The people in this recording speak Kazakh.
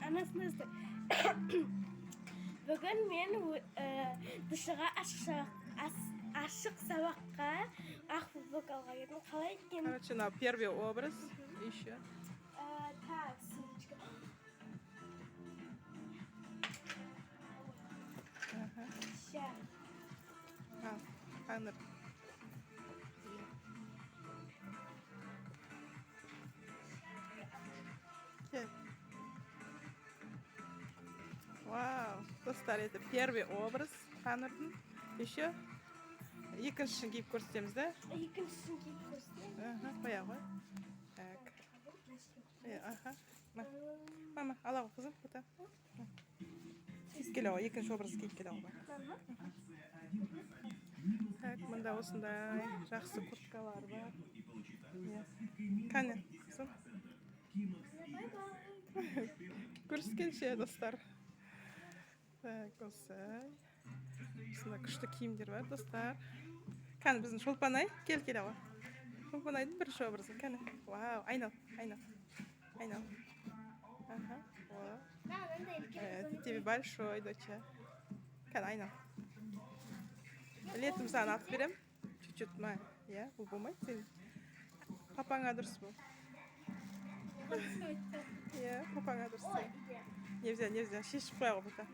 Anasını ısır. Bugün men dışarı aşık sabahka futbol algaydım. Kalay kim? Короче, на первый образ еще. Так, сумочка. Ага. Ща. Аныр. Кел. Вау, достар, это первый образ Анырдың. Еще екіншісін киіп көрсетеміз да? Екіншісін киіп көрсетейін. Қоя ғой. Так. Аха. Мама, ала ғой қызым, бұта. Киіп келе ғой, екінші образ киіп келе ғой. Так, мұнда осындай жақсы курткалар бар. Қане, қызым. Көріскенше, достар. Так, осылай. Осында күшті киімдер бар, достар. Қане, біздің Шолпан-ай, кел ғой. Шолпан-айдың бірінші образы, қане. Вау, айнал. Айнал. Ага, вот. Тебе большой, доча. Қане, айнал. Летом саған атып берем. Чуть-чуть ма, я, бұл болмайды сен. Папаңа дұрыс бұл. Я, папаңа дұрыс сен. Нельзя, шешіп қоя ғой бұта.